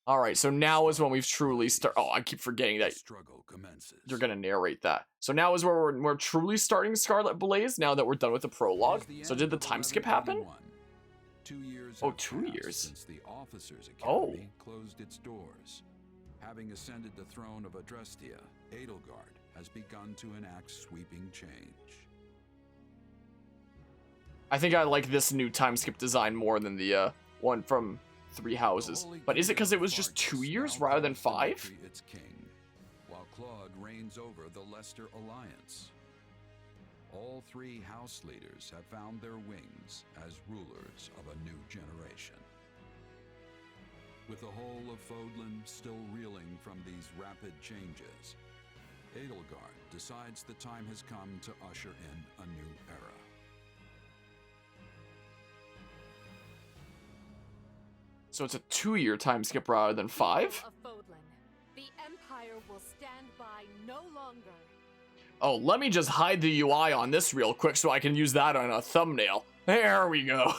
All right, so now is when we've truly start. Oh, I keep forgetting that Struggle commences. you're gonna narrate that. So now is where we're truly starting Scarlet Blaze. Now that we're done with the prologue. So did the time skip happen? 2 years Oh, have 2 passed years. since the Officers Oh. Academy closed its doors. Having ascended the throne of Adrestia, Edelgard has begun to enact sweeping change. I think I like this new time skip design more than the one from Three Houses. But is it because it was just 2 years rather than 5? Its king, while Claude reigns over the Leicester Alliance. All 3 house leaders have found their wings as rulers of a new generation. With the whole of Fodlan still reeling from these rapid changes, Edelgard decides the time has come to usher in a new era. So it's a 2-year time skip rather than 5? People of Fodlan, the Empire will stand by no longer. Oh, let me just hide the UI on this real quick so I can use that on a thumbnail. There we go.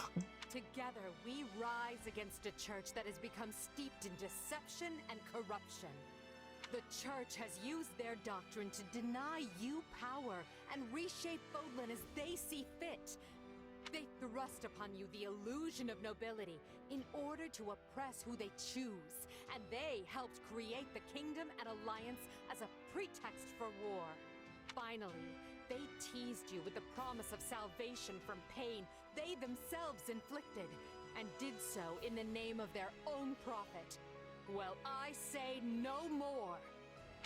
Together, we rise against a church that has become steeped in deception and corruption. The church has used their doctrine to deny you power and reshape Fodlan as they see fit. They thrust upon you the illusion of nobility in order to oppress who they choose, and they helped create the kingdom and alliance as a pretext for war. Finally, they teased you with the promise of salvation from pain they themselves inflicted, and did so in the name of their own profit. Well, I say no more.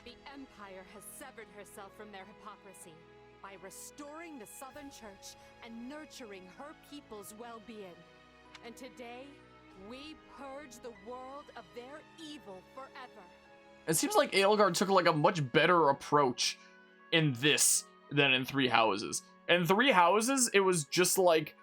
The Empire has severed herself from their hypocrisy by restoring the Southern Church and nurturing her people's well-being. And today, we purge the world of their evil forever. It seems like Edelgard took like a much better approach in this than in Three Houses. In Three Houses, it was just like,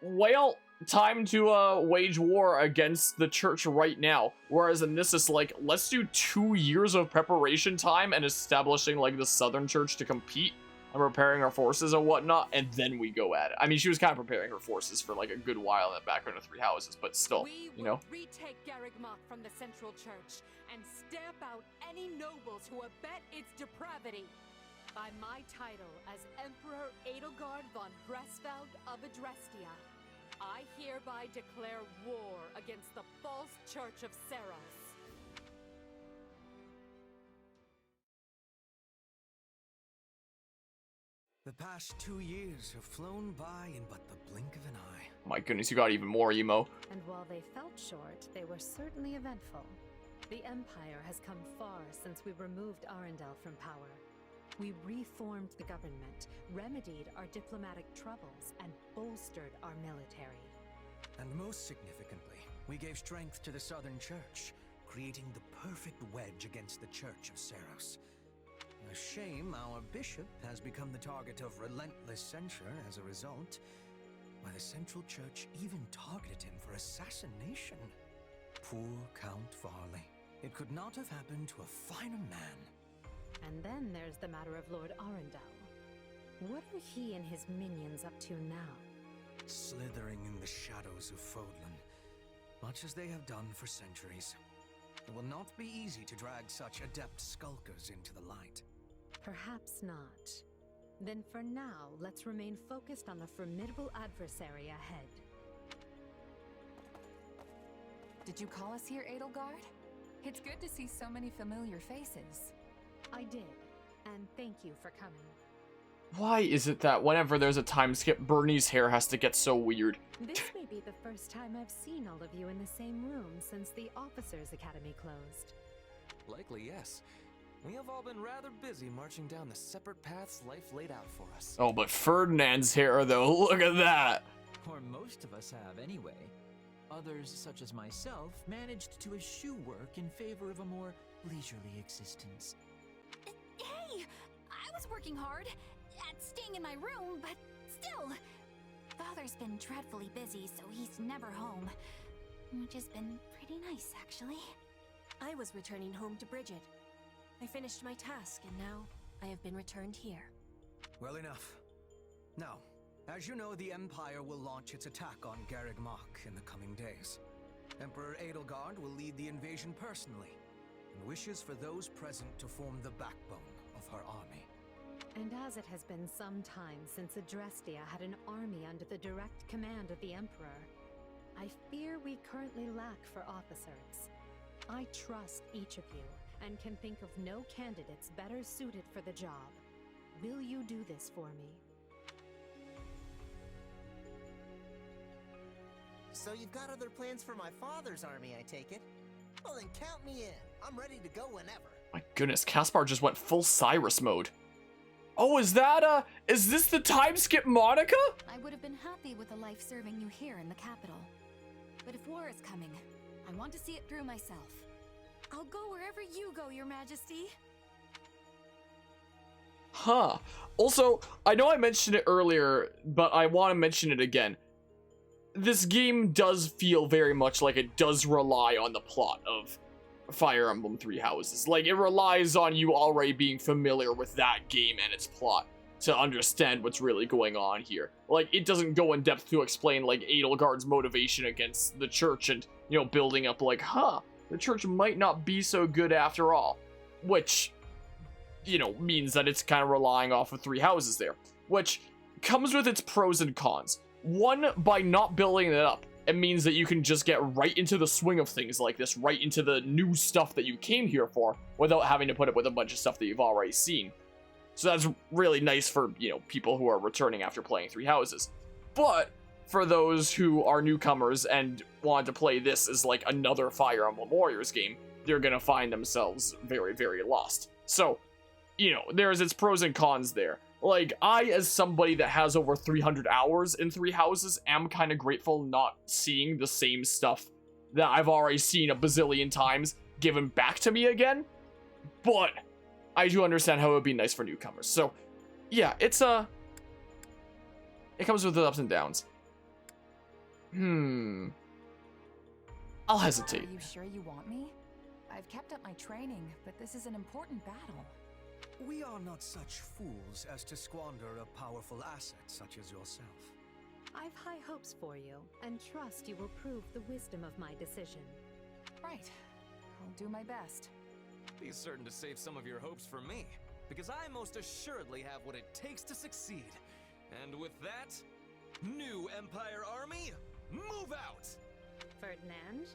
well, time to wage war against the church right now. Whereas in this, it's like, let's do 2 years of preparation time and establishing like the Southern Church to compete and preparing our forces and whatnot, and then we go at it. I mean, she was kind of preparing her forces for like a good while in the background of Three Houses, but still, you know. We will retake Garrigmach from the Central Church and stamp out any nobles who abet its depravity. By my title as Emperor Edelgard von Hresfeld of Adrestia, I hereby declare war against the false Church of Seros. The past 2 years have flown by in but the blink of an eye. My goodness, you got even more emo. And while they felt short, they were certainly eventful. The Empire has come far since we removed Arundel from power. We reformed the government, remedied our diplomatic troubles, and bolstered our military. And most significantly, we gave strength to the Southern Church, creating the perfect wedge against the Church of Seros. A shame our bishop has become the target of relentless censure as a result. Why, the Central Church even targeted him for assassination. Poor Count Varley. It could not have happened to a finer man. And then there's the matter of Lord Arundel. What are he and his minions up to now? Slithering in the shadows of Fodlan, much as they have done for centuries. It will not be easy to drag such adept skulkers into the light. Perhaps not. Then for now, let's remain focused on the formidable adversary ahead. Did you call us here, Edelgard? It's good to see so many familiar faces. I did, and thank you for coming. Why is it that whenever there's a time skip, Bernie's hair has to get so weird? This may be the first time I've seen all of you in the same room since the Officers Academy closed. Likely, yes. We have all been rather busy marching down the separate paths life laid out for us. Oh, but Ferdinand's hair, though, look at that! Or most of us have, anyway. Others, such as myself, managed to eschew work in favor of a more leisurely existence. Hey! I was working hard at staying in my room, but still. Father's been dreadfully busy, so he's never home. Which has been pretty nice, actually. I was returning home to Bridget. I finished my task, and now I have been returned here. Well enough. Now, as you know, the Empire will launch its attack on Garrigmach in the coming days. Emperor Edelgard will lead the invasion personally, and wishes for those present to form the backbone of her army. And as it has been some time since Adrestia had an army under the direct command of the Emperor, I fear we currently lack for officers. I trust each of you, and can think of no candidates better suited for the job. Will you do this for me? So you've got other plans for my father's army, I take it? Well then count me in. I'm ready to go whenever. My goodness, Caspar just went full Cyrus mode. Oh, is this the time skip Monica? I would have been happy with a life serving you here in the capital. But if war is coming, I want to see it through myself. I'll go wherever you go, Your Majesty. Huh. Also, I know I mentioned it earlier, but I want to mention it again. This game does feel very much like it does rely on the plot of Fire Emblem Three Houses. Like, it relies on you already being familiar with that game and its plot to understand what's really going on here. Like, it doesn't go in depth to explain, like, Edelgard's motivation against the church and, you know, building up, like, the church might not be so good after all. Which, you know, means that it's kind of relying off of Three Houses there. Which comes with its pros and cons. One, by not building it up, it means that you can just get right into the swing of things like this, right into the new stuff that you came here for, without having to put up with a bunch of stuff that you've already seen. So that's really nice for, you know, people who are returning after playing Three Houses. But for those who are newcomers and want to play this as like another Fire Emblem Warriors game, they're gonna find themselves very, very lost. So, you know, there's its pros and cons there. Like, I, as somebody that has over 300 hours in Three Houses, am kind of grateful not seeing the same stuff that I've already seen a bazillion times given back to me again. But I do understand how it would be nice for newcomers. So, yeah, it comes with its ups and downs. I'll hesitate. Are you sure you want me? I've kept up my training, but this is an important battle. We are not such fools as to squander a powerful asset such as yourself. I've high hopes for you, and trust you will prove the wisdom of my decision. Right. I'll do my best. Be certain to save some of your hopes for me, because I most assuredly have what it takes to succeed. And with that, new Empire Army, move out! Ferdinand,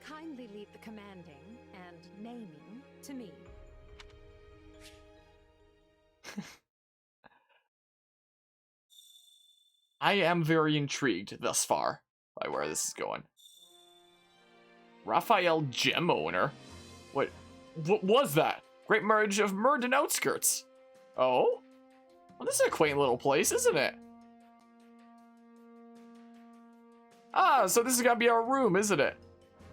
kindly leave the commanding and naming to me. I am very intrigued thus far by where this is going. Raphael Gem Owner? What was that? Great merge of Murd and Outskirts. Oh? Well, this is a quaint little place, isn't it? Ah, so this is gonna be our room, isn't it?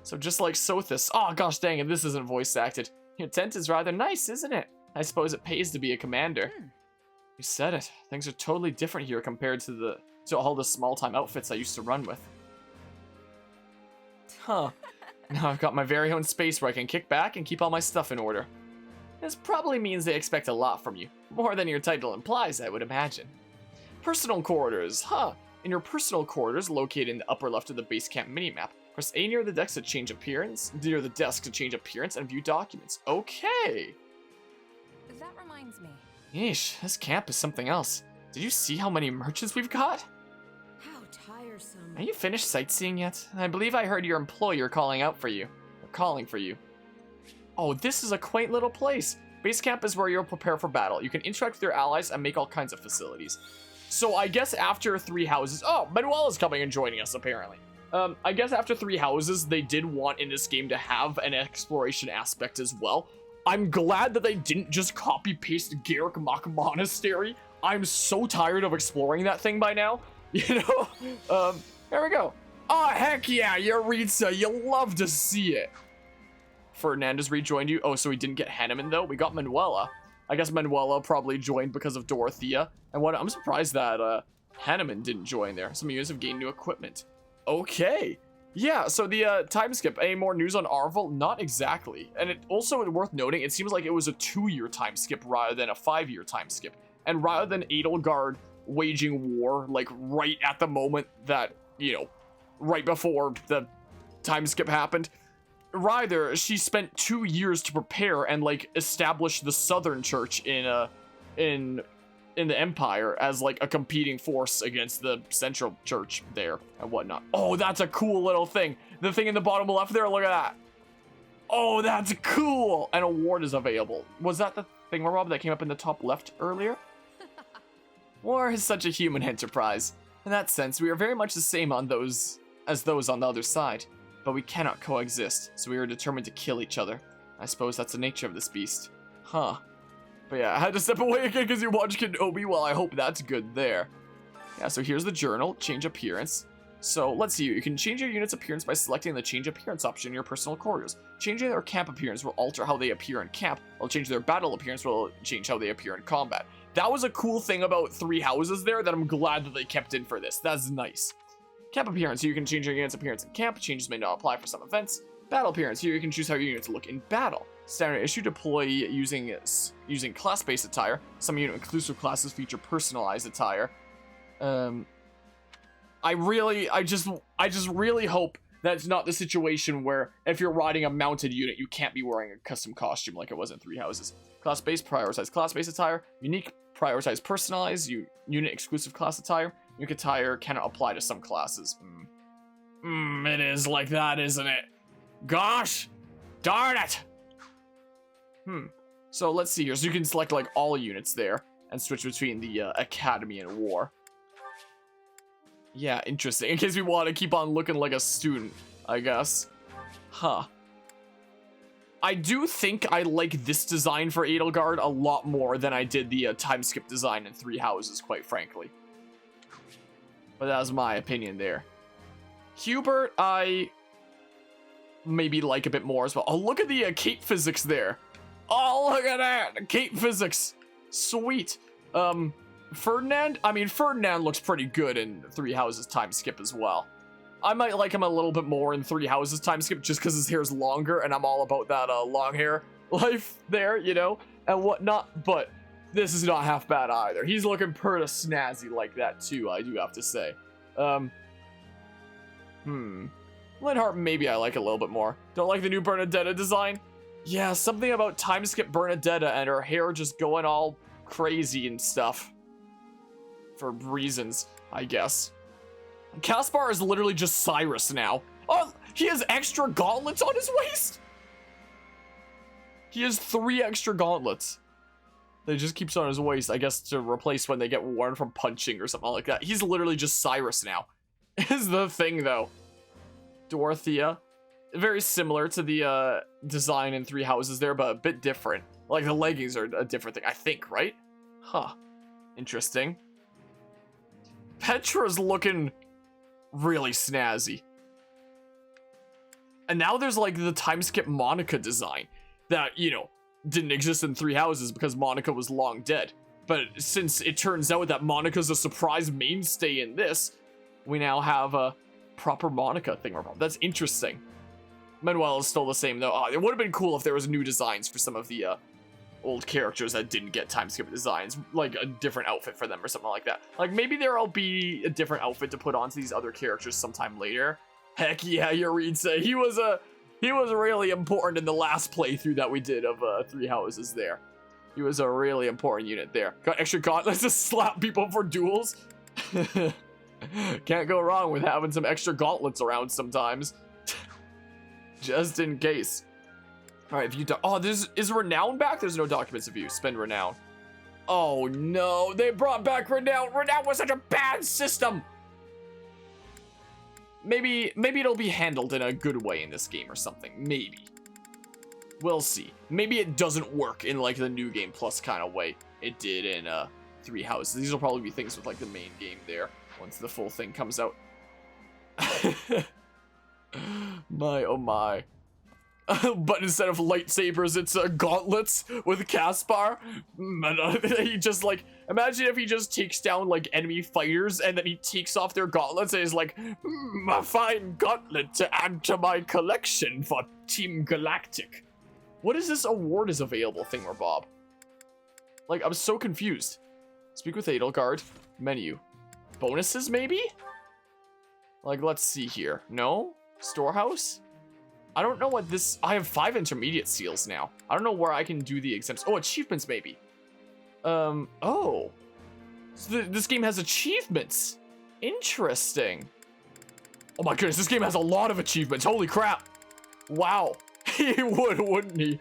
So just like Sothis. Oh gosh dang it, this isn't voice acted. Your tent is rather nice, isn't it? I suppose it pays to be a commander. You said it. Things are totally different here compared to all the small-time outfits I used to run with. Huh. Now I've got my very own space where I can kick back and keep all my stuff in order. This probably means they expect a lot from you. More than your title implies, I would imagine. Personal quarters, huh. In your personal quarters, located in the upper left of the base camp minimap, press A near the desk to change appearance, near the desk to change appearance and view documents. Okay. That reminds me. Yeesh, this camp is something else. Did you see how many merchants we've got? How tiresome. Are you finished sightseeing yet? I believe I heard your employer calling for you. Oh, this is a quaint little place. Base camp is where you'll prepare for battle. You can interact with your allies and make all kinds of facilities. So I guess after Three Houses... Oh, Manuela's coming and joining us, apparently. I guess after Three Houses, they did want in this game to have an exploration aspect as well. I'm glad that they didn't just copy-paste Garrick Mock Monastery. I'm so tired of exploring that thing by now. You know? There we go. Oh, heck yeah, Yaritza, you'll love to see it. Ferdinand has rejoined you. Oh, so we didn't get Hanneman, though? We got Manuela. I guess Manuela probably joined because of Dorothea. And I'm surprised that Hanneman didn't join there. Some units have gained new equipment. Okay. Yeah, so the time skip. Any more news on Arvel? Not exactly. And it also worth noting, it seems like it was a 2-year time skip rather than a 5-year time skip. And rather than Edelgard waging war, like, right at the moment that, you know, right before the time skip happened. Rather, she spent 2 years to prepare and like establish the Southern Church in the Empire as like a competing force against the Central Church there and whatnot. Oh, that's a cool little thing. The thing in the bottom left there, look at that. Oh, that's cool. An award is available. Was that the thing, Rob, that came up in the top left earlier? War is such a human enterprise. In that sense, we are very much the same on those as those on the other side. But we cannot coexist, so we are determined to kill each other. I suppose that's the nature of this beast. Huh. But yeah, I had to step away again because you watched Kenobi. Well, I hope that's good there. Yeah, so here's the journal. Change appearance. So, let's see. You can change your unit's appearance by selecting the change appearance option in your personal quarters. Changing their camp appearance will alter how they appear in camp, while changing their battle appearance will change how they appear in combat. That was a cool thing about 3 houses there that I'm glad that they kept in for this. That's nice. Camp appearance, you can change your unit's appearance in camp. Changes may not apply for some events. Battle appearance, here you can choose how your units look in battle. Standard issue, deploy using class-based attire. Some unit-inclusive classes feature personalized attire. I just really hope that's not the situation where if you're riding a mounted unit, you can't be wearing a custom costume like it was in 3 houses. Class-based, prioritize class-based attire. Unique, prioritize personalized. Unit-exclusive class attire. Unique attire cannot apply to some classes. It is like that, isn't it? Gosh! Darn it! So let's see here. So you can select like all units there and switch between the academy and war. Yeah, interesting. In case we want to keep on looking like a student, I guess. Huh. I do think I like this design for Edelgard a lot more than I did the time skip design in 3 houses, quite frankly. But that was my opinion there. Hubert, I maybe like a bit more as well. Oh, look at the Kate physics there. Oh, look at that. Kate physics. Sweet. Ferdinand? I mean, Ferdinand looks pretty good in 3 houses time skip as well. I might like him a little bit more in 3 houses time skip just because his hair's longer and I'm all about that long hair life there, you know, and whatnot. But this is not half bad either. He's looking pretty snazzy like that too, I do have to say. Linhardt maybe I like a little bit more. Don't like the new Bernadetta design? Yeah, something about time skip Bernadetta and her hair just going all crazy and stuff. For reasons, I guess. Caspar is literally just Cyrus now. Oh, he has extra gauntlets on his waist? He has 3 extra gauntlets. They just keeps on his waist, I guess, to replace when they get worn from punching or something like that. He's literally just Cyrus now. Is the thing, though. Dorothea. Very similar to the design in 3 houses there, but a bit different. Like, the leggings are a different thing, I think, right? Huh. Interesting. Petra's looking really snazzy. And now there's, like, the time skip Monica design that, you know, didn't exist in 3 houses because Monica was long dead. But since it turns out that Monica's a surprise mainstay in this, we now have a proper Monica thing. That's interesting. Manuel is still the same, though. Oh, it would have been cool if there was new designs for some of the old characters that didn't get time skip designs, like a different outfit for them or something like that. Like, maybe there'll be a different outfit to put onto these other characters sometime later. Heck yeah, Yuritsa. He was really important in the last playthrough that we did of 3 houses there. He was a really important unit there. Got extra gauntlets to slap people for duels. Can't go wrong with having some extra gauntlets around sometimes. Just in case. Alright, view is Renown back? There's no documents of view. Spend Renown. Oh no, they brought back Renown. Renown was such a bad system. Maybe it'll be handled in a good way in this game or something. Maybe. We'll see. Maybe it doesn't work in like the New Game Plus kind of way it did in 3 houses. These will probably be things with like the main game there once the full thing comes out. My oh my. But instead of lightsabers, it's gauntlets with Caspar. He just like, imagine if he just takes down like enemy fighters and then he takes off their gauntlets and he's like, a fine gauntlet to add to my collection for Team Galactic. What is this award is available thingamabob? Like, I'm so confused. Speak with Edelgard. Menu. Bonuses, maybe? Like, let's see here. No? Storehouse? I don't know what this... I have 5 intermediate seals now. I don't know where I can do the exempts. Oh, achievements maybe. Oh. So this game has achievements. Interesting. Oh my goodness, this game has a lot of achievements. Holy crap. Wow. He would, wouldn't he?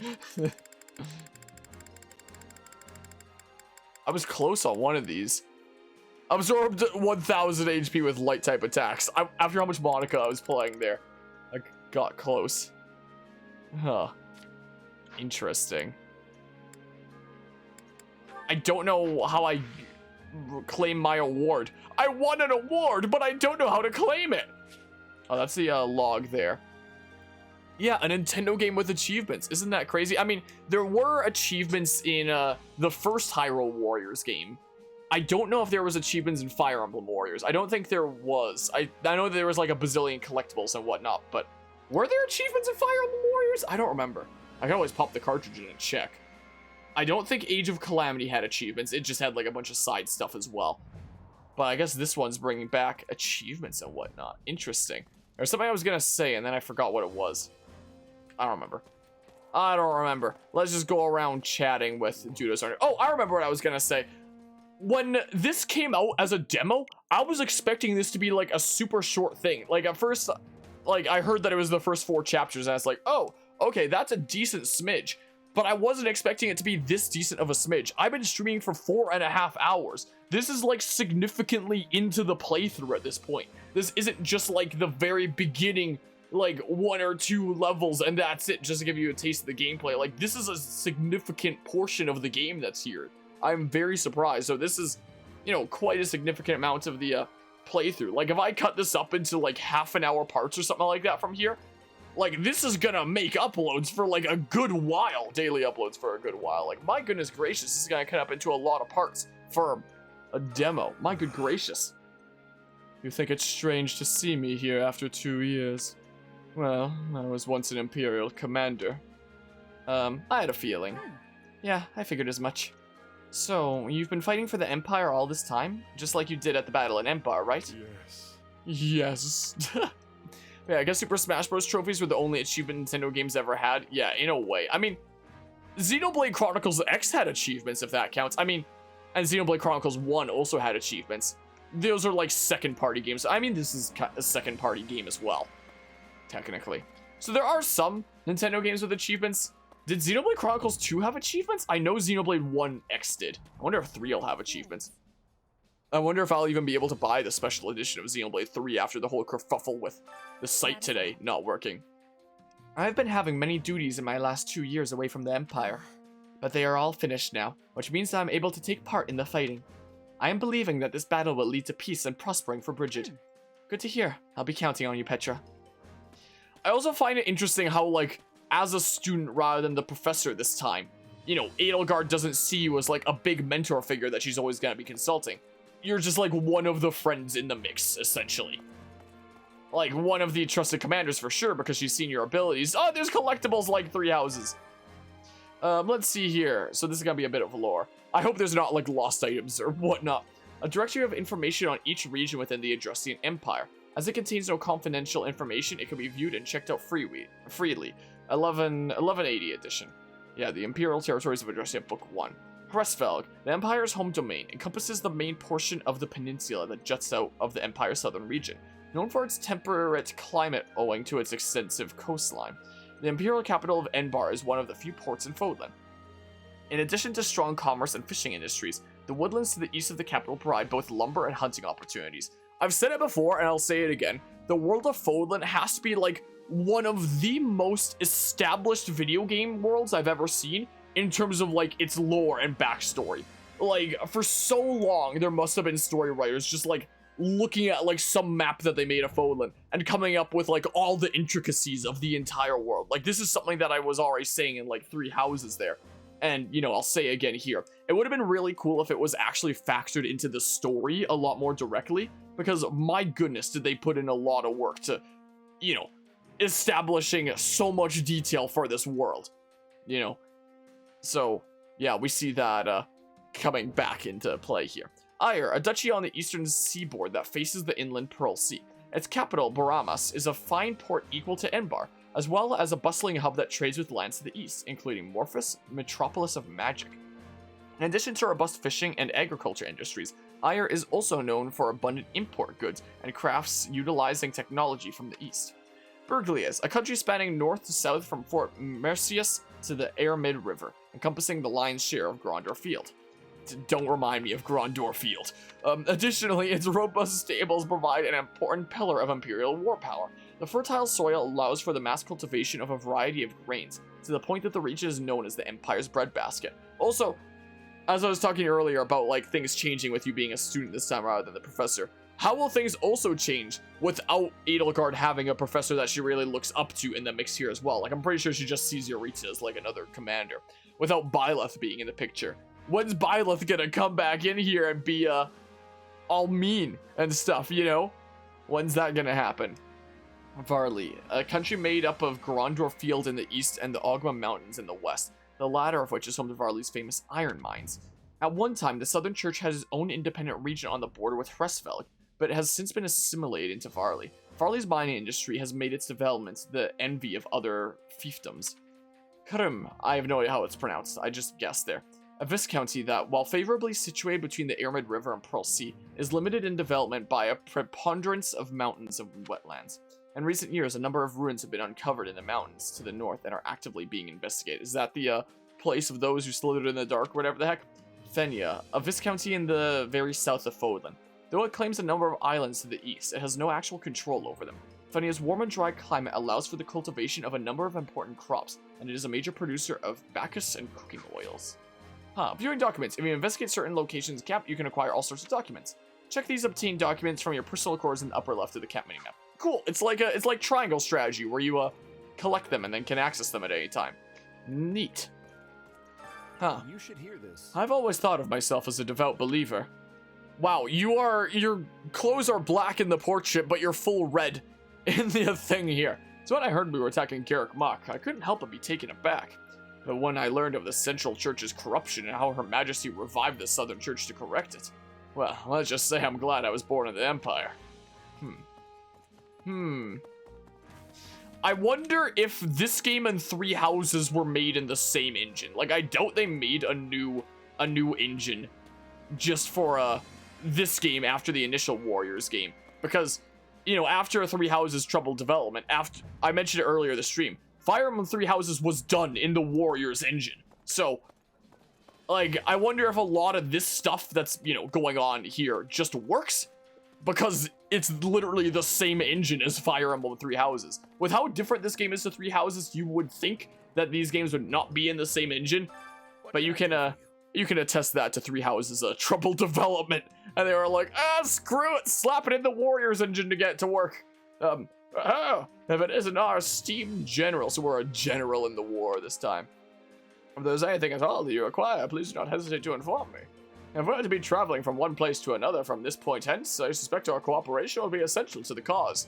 I was close on one of these. Absorbed 1000 HP with light type attacks. After how much Monica I was playing there, I got close. Huh. Interesting. I don't know how I claim my award. I won an award, but I don't know how to claim it. Oh, that's the log there. Yeah, a Nintendo game with achievements. Isn't that crazy? I mean, there were achievements in the first Hyrule Warriors game. I don't know if there was achievements in Fire Emblem Warriors. I don't think there was. I know there was like a bazillion collectibles and whatnot, but were there achievements in Fire Emblem Warriors? I don't remember. I can always pop the cartridge in and check. I don't think Age of Calamity had achievements. It just had like a bunch of side stuff as well. But I guess this one's bringing back achievements and whatnot. Interesting. There's something I was gonna say and then I forgot what it was. I don't remember. Let's just go around chatting with Judo's owner. Oh, I remember what I was gonna say. When this came out as a demo, I was expecting this to be like a super short thing. Like at first, like I heard that it was the first 4 chapters and I was like, oh, okay, that's a decent smidge. But I wasn't expecting it to be this decent of a smidge. I've been streaming for 4.5 hours. This is like significantly into the playthrough at this point. This isn't just like the very beginning, like 1 or 2 levels and that's it, just to give you a taste of the gameplay. Like this is a significant portion of the game that's here. I'm very surprised. So this is, you know, quite a significant amount of the playthrough. Like if I cut this up into like half an hour parts or something like that from here, like this is gonna make uploads for like a good while, daily uploads for a good while. Like my goodness gracious, this is gonna cut up into a lot of parts for a demo. My good gracious. You think it's strange to see me here after 2 years? Well, I was once an Imperial commander. I had a feeling. Yeah, I figured as much. So, you've been fighting for the Empire all this time? Just like you did at the Battle in Empire, right? Yes. Yeah, I guess Super Smash Bros. Trophies were the only achievement Nintendo games ever had. Yeah, in a way. I mean, Xenoblade Chronicles X had achievements, if that counts. I mean, and Xenoblade Chronicles 1 also had achievements. Those are like second-party games. I mean, this is a second-party game as well, technically. So there are some Nintendo games with achievements. Did Xenoblade Chronicles 2 have achievements? I know Xenoblade 1 X did. I wonder if 3 will have achievements. I wonder if I'll even be able to buy the special edition of Xenoblade 3 after the whole kerfuffle with the site today not working. I've been having many duties in my last 2 years away from the Empire, but they are all finished now, which means that I'm able to take part in the fighting. I am believing that this battle will lead to peace and prospering for Bridget. Good to hear. I'll be counting on you, Petra. I also find it interesting how, like, as a student rather than the professor this time, you know, Edelgard doesn't see you as like a big mentor figure that she's always gonna be consulting. You're just like one of the friends in the mix, essentially. Like one of the trusted commanders for sure, because she's seen your abilities. Oh, there's collectibles like 3 houses. Let's see here. So this is gonna be a bit of lore. I hope there's not like lost items or whatnot. A directory of information on each region within the Adrustian Empire. As it contains no confidential information, it can be viewed and checked out freely. 1180 edition. Yeah, the Imperial Territories of Adrustian, Book 1. Hresvelg, the Empire's home domain, encompasses the main portion of the peninsula that juts out of the Empire's southern region, known for its temperate climate owing to its extensive coastline. The Imperial capital of Enbar is one of the few ports in Fodlan. In addition to strong commerce and fishing industries, the woodlands to the east of the capital provide both lumber and hunting opportunities. I've said it before, and I'll say it again. The world of Fodlan has to be like one of the most established video game worlds I've ever seen in terms of like its lore and backstory. Like for so long there must have been story writers just like looking at like some map that they made of Fodlan and coming up with like all the intricacies of the entire world. Like this is something that I was already saying in like 3 houses there. And you know, I'll say again here. It would have been really cool if it was actually factored into the story a lot more directly, because my goodness did they put in a lot of work to, you know, establishing so much detail for this world, you know. So yeah, we see that coming back into play here. Ayr, a duchy on the eastern seaboard that faces the inland Pearl Sea. Its capital, Baramas, is a fine port equal to Enbar, as well as a bustling hub that trades with lands to the east, including Morphus, metropolis of magic. In addition to robust fishing and agriculture industries, Ayr is also known for abundant import goods and crafts utilizing technology from the east. Burglias, a country spanning north to south from Fort Mercius to the Airmid River, encompassing the lion's share of Grandeur Field. Don't remind me of Grandeur Field. Additionally, its robust stables provide an important pillar of imperial war power. The fertile soil allows for the mass cultivation of a variety of grains, to the point that the region is known as the Empire's breadbasket. Also, as I was talking earlier about like things changing with you being a student this time rather than the professor, how will things also change without Edelgard having a professor that she really looks up to in the mix here as well? Like, I'm pretty sure she just sees Yoritza as like another commander, without Byleth being in the picture. When's Byleth gonna come back in here and be all mean and stuff, you know? When's that gonna happen? Varley, a country made up of Grandeur Field in the east and the Ogma Mountains in the west, the latter of which is home to Varley's famous iron mines. At one time, the Southern Church had its own independent region on the border with Hresvelg, but it has since been assimilated into Varley. Varley's mining industry has made its development the envy of other fiefdoms. Krim, I have no idea how it's pronounced, I just guessed there. A viscounty that, while favorably situated between the Airmid River and Pearl Sea, is limited in development by a preponderance of mountains and wetlands. In recent years, a number of ruins have been uncovered in the mountains to the north and are actively being investigated. Is that the place of those who slithered in the dark, whatever the heck? Fenia, a viscounty in the very south of Fodlan. Though it claims a number of islands to the east, it has no actual control over them. Fenia's warm and dry climate allows for the cultivation of a number of important crops, and it is a major producer of bacchus and cooking oils. Viewing documents. If you investigate certain locations in Cap, you can acquire all sorts of documents. Check these obtained documents from your personal cores in the upper left of the Cap minimap. Cool. It's like triangle strategy where you collect them and then can access them at any time. Neat. You should hear this. I've always thought of myself as a devout believer. Wow, your clothes are black in the portrait, but you're full red in the thing here. So when I heard we were attacking Garrick Mach, I couldn't help but be taken aback. But when I learned of the Central Church's corruption and how Her Majesty revived the Southern Church to correct it, well, let's just say I'm glad I was born in the Empire. I wonder if this game and Three Houses were made in the same engine. Like, I doubt they made a new engine just for this game after the initial Warriors game, because, you know, after Three Houses troubled development, after I mentioned it earlier in the stream, Fire Emblem Three Houses was done in the Warriors engine. So, like, I wonder if a lot of this stuff that's, you know, going on here just works, because it's literally the same engine as Fire Emblem Three Houses. With how different this game is to Three Houses, you would think that these games would not be in the same engine, but you can attest that to Three Houses' troubled development, and they were like, screw it, slap it in the Warriors engine to get it to work. If it isn't our esteemed general, so we're a general in the war this time. If there's anything at all that you require, please do not hesitate to inform me. If we're to be traveling from one place to another from this point hence, I suspect our cooperation will be essential to the cause.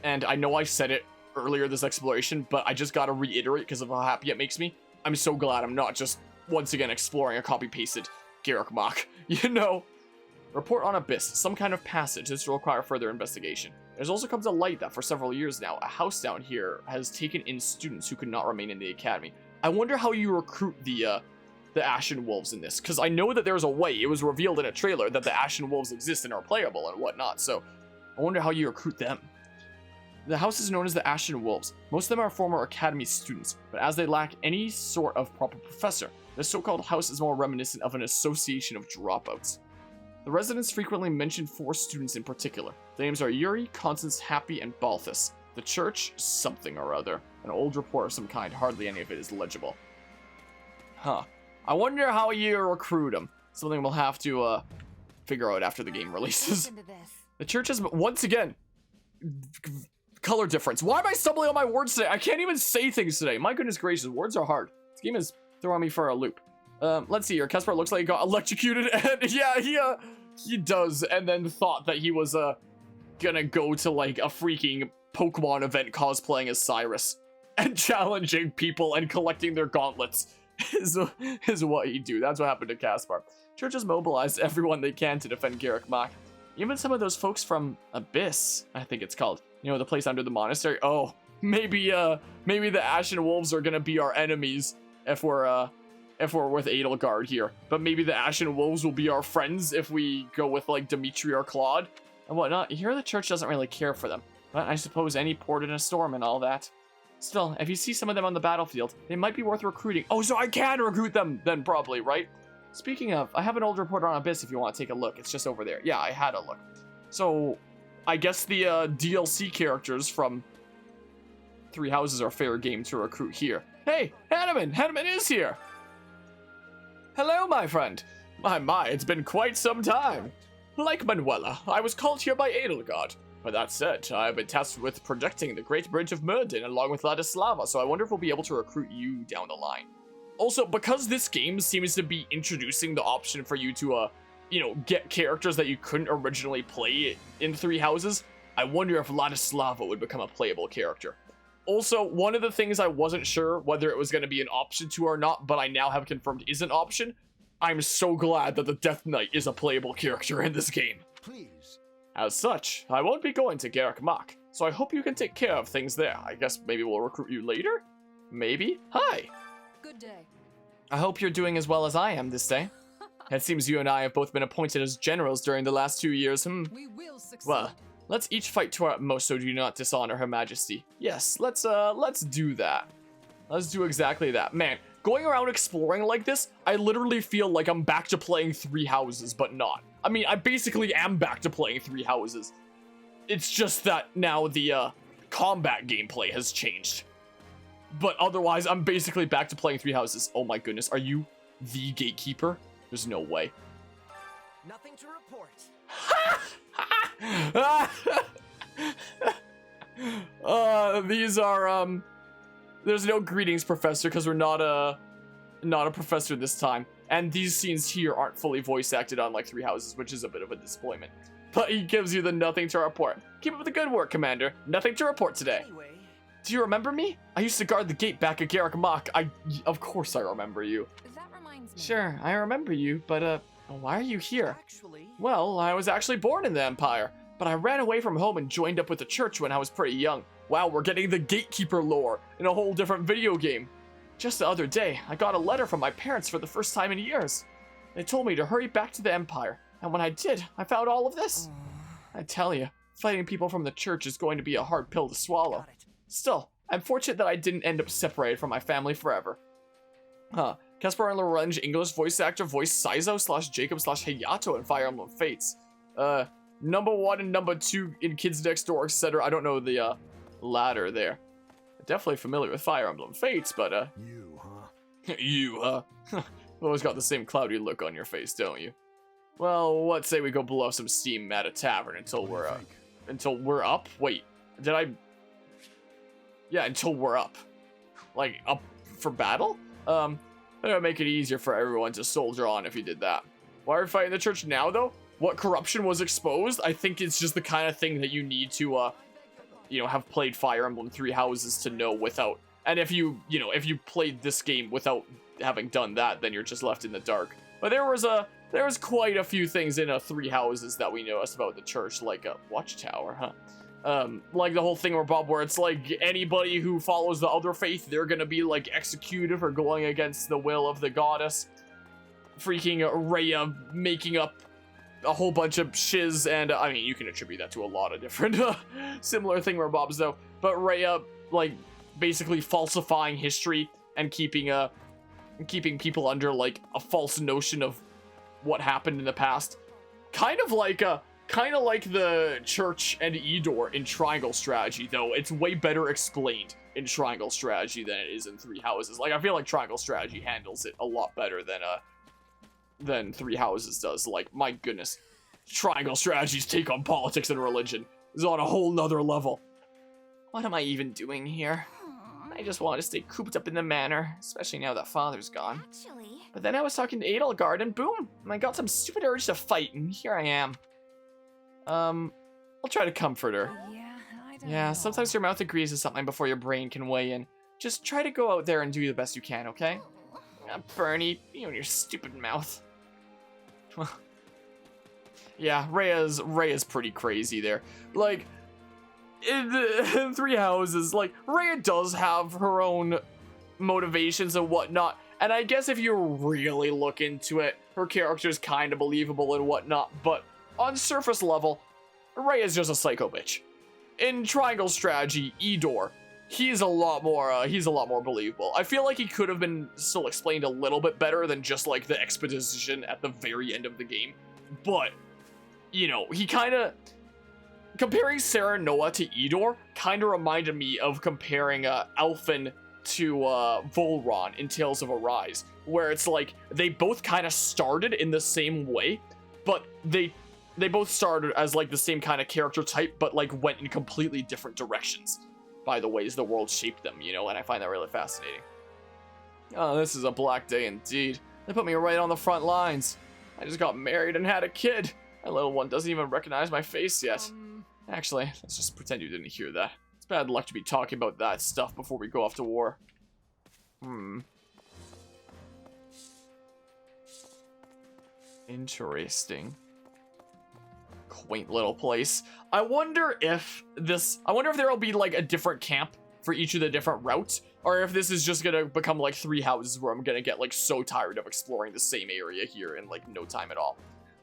And I know I said it earlier this exploration, but I just gotta reiterate because of how happy it makes me. I'm so glad I'm not just, once again, exploring a copy-pasted Garrick Mach, you know? Report on Abyss, some kind of passage. This will require further investigation. There's also come to light that for several years now, a house down here has taken in students who could not remain in the academy. I wonder how you recruit the Ashen Wolves in this, because I know that there's a way. It was revealed in a trailer that the Ashen Wolves exist and are playable and whatnot, so I wonder how you recruit them. The house is known as the Ashen Wolves. Most of them are former academy students, but as they lack any sort of proper professor, this so-called house is more reminiscent of an association of dropouts. The residents frequently mention 4 students in particular. The names are Yuri, Constance, Happy, and Balthus. The church, something or other. An old report of some kind, hardly any of it is legible. I wonder how you recruit them. Something we'll have to figure out after the game releases. The church has, once again, color difference. Why am I stumbling on my words today? I can't even say things today. My goodness gracious, words are hard. This game is throwing me for a loop. Let's see here. Caspar looks like he got electrocuted, and yeah, he does, and then thought that he was gonna go to like a freaking Pokemon event cosplaying as Cyrus and challenging people and collecting their gauntlets is what he do. That's what happened to Caspar. Church has mobilized everyone they can to defend Garrick Mach. Even some of those folks from Abyss, I think it's called. You know, the place under the monastery. Oh, maybe the Ashen Wolves are gonna be our enemies if we're with Edelgard here. But maybe the Ashen Wolves will be our friends if we go with, like, Dimitri or Claude and whatnot. Here the church doesn't really care for them. But I suppose any port in a storm and all that. Still, if you see some of them on the battlefield, they might be worth recruiting. Oh, so I can recruit them then, probably, right? Speaking of, I have an old report on Abyss if you want to take a look. It's just over there. Yeah, I had a look. So, I guess the DLC characters from Three Houses are fair game to recruit here. Hey, Hanneman! Hanneman is here! Hello, my friend. My, it's been quite some time. Like Manuela, I was called here by Edelgard. But that said, I have been tasked with protecting the Great Bridge of Myrddin along with Ladislava, so I wonder if we'll be able to recruit you down the line. Also, because this game seems to be introducing the option for you to, get characters that you couldn't originally play in Three Houses, I wonder if Ladislava would become a playable character. Also, one of the things I wasn't sure whether it was going to be an option to or not, but I now have confirmed is an option. I'm so glad that the Death Knight is a playable character in this game. Please. As such, I won't be going to Garrick Mach, so I hope you can take care of things there. I guess maybe we'll recruit you later? Maybe? Hi! Good day. I hope you're doing as well as I am this day. It seems you and I have both been appointed as generals during the last 2 years, We will succeed. Well, let's each fight to our utmost so do not dishonor Her Majesty. Yes, let's do that. Let's do exactly that. Man, going around exploring like this, I literally feel like I'm back to playing Three Houses, but not. I mean, I basically am back to playing Three Houses. It's just that now the combat gameplay has changed. But otherwise, I'm basically back to playing Three Houses. Oh my goodness, are you the gatekeeper? There's no way. Nothing to report. These are, there's no greetings, Professor, because we're not a professor this time. And these scenes here aren't fully voice acted on like Three Houses, which is a bit of a disappointment. But he gives you the nothing to report. Keep up the good work, Commander. Nothing to report today. Anyway, Do you remember me? I used to guard the gate back at Garrick Mach. Of course I remember you. That reminds me. Sure, I remember you, but, why are you here? actually, Well, I was actually born in the Empire, but I ran away from home and joined up with the church when I was pretty young. Wow, we're getting the gatekeeper lore in a whole different video game. Just the other day, I got a letter from my parents for the first time in years. They told me to hurry back to the Empire, and when I did, I found all of this. I tell you, fighting people from the church is going to be a hard pill to swallow. got it. Still, I'm fortunate that I didn't end up separated from my family forever. Casper and Lorange English voice actor voiced Saizo/Jacob/Hayato in Fire Emblem Fates. Number 1 and number 2 in Kids Next Door, etc. I don't know the, ladder there. Definitely familiar with Fire Emblem Fates, but, You, huh? you, always got the same cloudy look on your face, don't you? Well, let's say we go blow some steam at a tavern until What do you we're, think? until we're up? Wait, did I... Yeah, until we're up. Like, up for battle? That would make it easier for everyone to soldier on if you did that. Why are we fighting the church now, though? What corruption was exposed? I think it's just the kind of thing that you need to, have played Fire Emblem Three Houses to know without... And if you played this game without having done that, then you're just left in the dark. But there was quite a few things in Three Houses that we noticed about the church, like a watchtower, huh? Like the whole thing where it's like anybody who follows the other faith, they're gonna be like executed for going against the will of the goddess. Freaking Rhea making up a whole bunch of shiz, and I mean, you can attribute that to a lot of different similar thingamabobs though. But Rhea, like, basically falsifying history and keeping people under like a false notion of what happened in the past. Kind of like the church and Edor in Triangle Strategy, though it's way better explained in Triangle Strategy than it is in Three Houses. Like, I feel like Triangle Strategy handles it a lot better than Three Houses does. Like, my goodness, Triangle Strategy's take on politics and religion is on a whole nother level. What am I even doing here? I just wanted to stay cooped up in the manor, especially now that Father's gone. Actually, But then I was talking to Edelgard, and boom, I got some stupid urge to fight, and here I am. I'll try to comfort her. Yeah, I don't Yeah, know. sometimes your mouth agrees to something before your brain can weigh in. Just try to go out there and do the best you can, okay? Bernie, you and your stupid mouth. Yeah, Rhea's pretty crazy there. Like, in Three Houses, like, Rhea does have her own motivations and whatnot, and I guess if you really look into it, her character's kind of believable and whatnot, but on surface level, Rhea's just a psycho bitch. In Triangle Strategy, Edor, he's a lot more believable. I feel like he could have been still explained a little bit better than just like the exposition at the very end of the game, but you know, he kind of comparing Sarah Noah to Edor kind of reminded me of comparing Alphen to Volron in Tales of Arise, where it's like they both kind of started in the same way, but they both started as like the same kind of character type, but like went in completely different directions by the ways the world shaped them, you know, and I find that really fascinating. Oh, this is a black day indeed. They put me right on the front lines. I just got married and had a kid. My little one doesn't even recognize my face yet. Actually, let's just pretend you didn't hear that. It's bad luck to be talking about that stuff before we go off to war. Interesting. Quaint little place. I wonder if there'll be like a different camp for each of the different routes, or if this is just gonna become like Three Houses where I'm gonna get like so tired of exploring the same area here in like no time at all.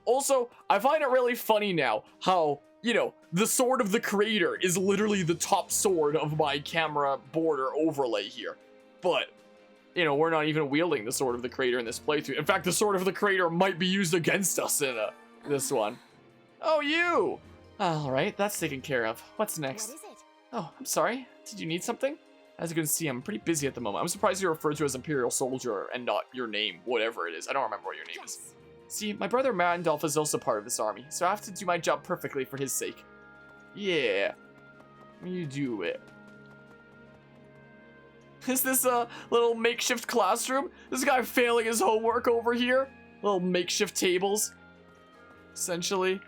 Also, I find it really funny now how, you know, the Sword of the Creator is literally the top sword of my camera border overlay here. But, you know, we're not even wielding the Sword of the Creator in this playthrough. In fact, the Sword of the Creator might be used against us in this one. Oh, you! Alright, that's taken care of. What's next? What is it? Oh, I'm sorry. Did you need something? As you can see, I'm pretty busy at the moment. I'm surprised you're referred to as Imperial Soldier and not your name, whatever it is. I don't remember what your name is. See, my brother Mandolph is also part of this army, so I have to do my job perfectly for his sake. Yeah, you do it. Is this a little makeshift classroom? This guy failing his homework over here? Little makeshift tables, essentially.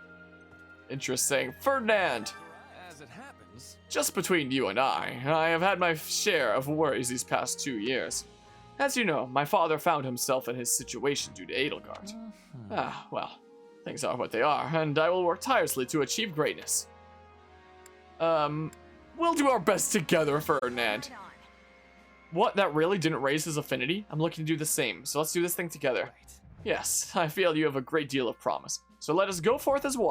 Interesting. Ferdinand! As it happens, Just between you and I have had my share of worries these past 2 years. As you know, my father found himself in his situation due to Edelgard. Well, things are what they are, and I will work tirelessly to achieve greatness. We'll do our best together, Ferdinand. What, that really didn't raise his affinity? I'm looking to do the same, so let's do this thing together. Yes, I feel you have a great deal of promise, so let us go forth as one.